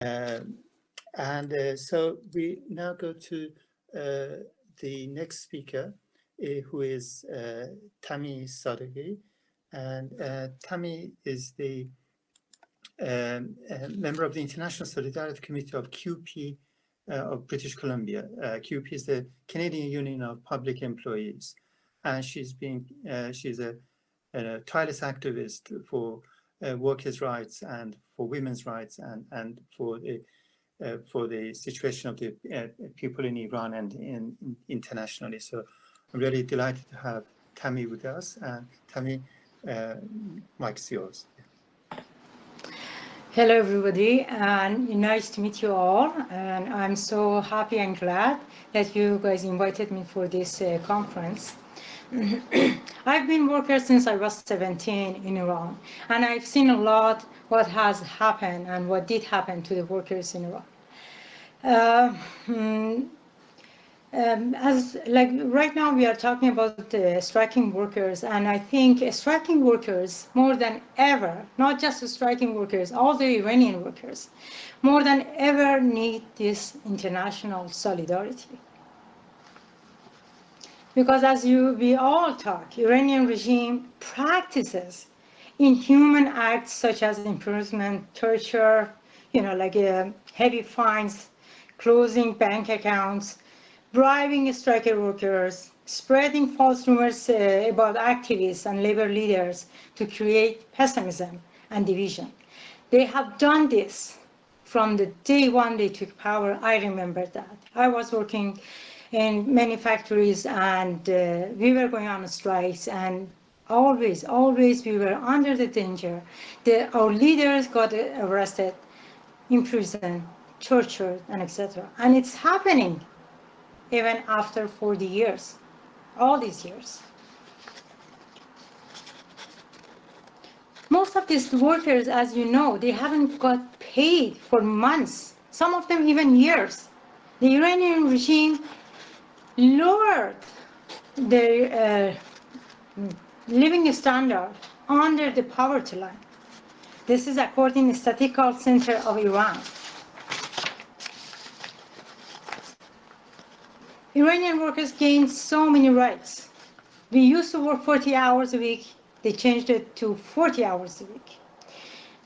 So we now go to the next speaker, who is Tahmi Sadeghi. And Tammy is the member of the International Solidarity Committee of CUPE of British Columbia. CUPE is the Canadian Union of Public Employees, and she's a tireless activist for workers' rights and for women's rights and for the situation of the people in Iran and internationally. So I'm really delighted to have Tammy with us. And Tammy, mic's yours. Hello, everybody, and nice to meet you all. And I'm so happy and glad that you guys invited me for this conference. I've been working since I was 17 in Iran, and I've seen a lot what has happened and what did happen to the workers in Iran. Right now we are talking about striking workers, and I think striking workers more than ever, not just striking workers, all the Iranian workers, more than ever need this international solidarity. Because as we all talk, Iranian regime practices inhuman acts such as imprisonment, torture, heavy fines, closing bank accounts, bribing striker workers, spreading false rumors about activists and labor leaders to create pessimism and division. They have done this from the day one they took power. I remember that. I was working in many factories, and we were going on strikes, and always we were under the danger. Our leaders got arrested, imprisoned, tortured, and etc. And it's happening even after 40 years, all these years. Most of these workers, as you know, they haven't got paid for months, some of them even years. The Iranian regime lowered their living standard under the poverty line. This is according to the Statistical Center of Iran. Iranian workers gained so many rights. We used to work 40 hours a week. They changed it to 40 hours a week.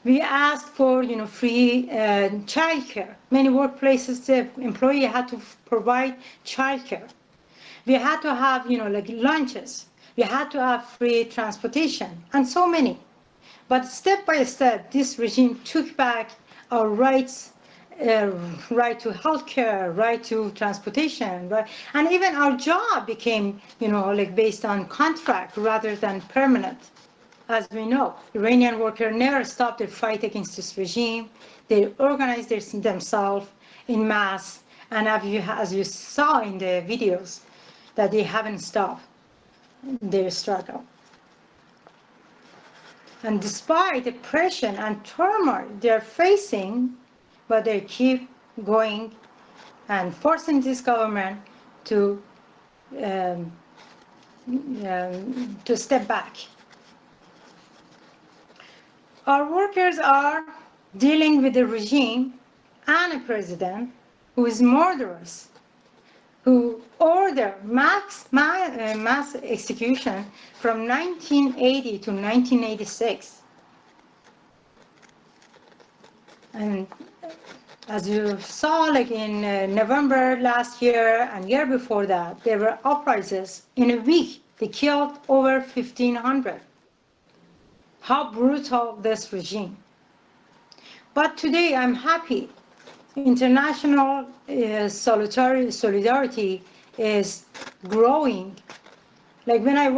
We asked for, free childcare. Many workplaces, the employee had to provide childcare. We had to have, lunches. We had to have free transportation, and so many. But step by step, this regime took back our rights. Right to healthcare, right to transportation, right, and even our job became, based on contract rather than permanent. As we know, Iranian workers never stopped their fight against this regime. They organized themselves in mass, and as you saw in the videos, that they haven't stopped their struggle. And despite the pressure and turmoil they're facing, but they keep going and forcing this government to step back. Our workers are dealing with a regime and a president who is murderous, who ordered mass execution from 1980 to 1986. And as you saw, in November last year and year before that, there were uprisings. In a week, they killed over 1,500. How brutal this regime. But today, I'm happy. International solidarity is growing. When I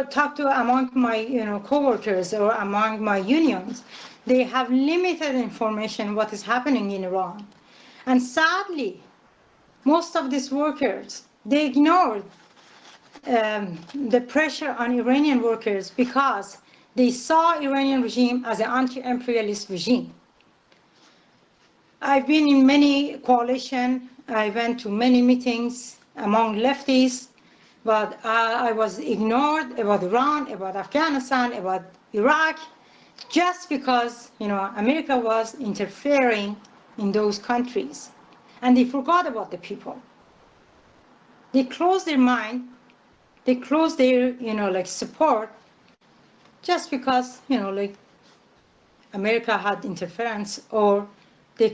talk to among my co-workers or among my unions, they have limited information what is happening in Iran. And sadly, most of these workers, they ignored the pressure on Iranian workers because they saw Iranian regime as an anti-imperialist regime. I've been in many coalitions. I went to many meetings among leftists, but I was ignored about Iran, about Afghanistan, about Iraq, just because America was interfering in those countries, and they forgot about the people. They closed their mind, they closed their, like support, just because, like America had interference, or they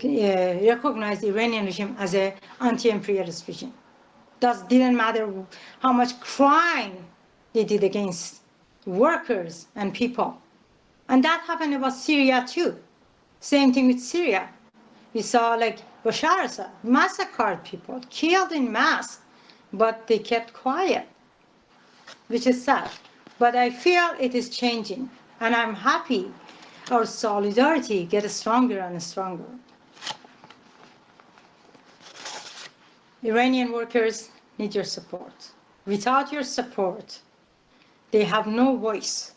recognized the Iranian regime as an anti-imperialist regime. Didn't matter how much crime they did against workers and people. And that happened about Syria too. Same thing with Syria. We saw like Bashar Assad massacred people, killed in mass, but they kept quiet, which is sad. But I feel it is changing, and I'm happy our solidarity gets stronger and stronger. Iranian workers need your support. Without your support, they have no voice,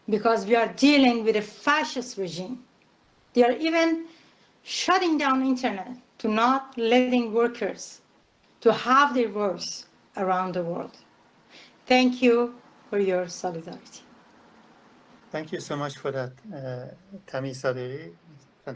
because we are dealing with a fascist regime. They are even shutting down internet to not letting workers to have their voice around the world. Thank you for your solidarity. Thank you so much for that, Tahmi Sadeghi.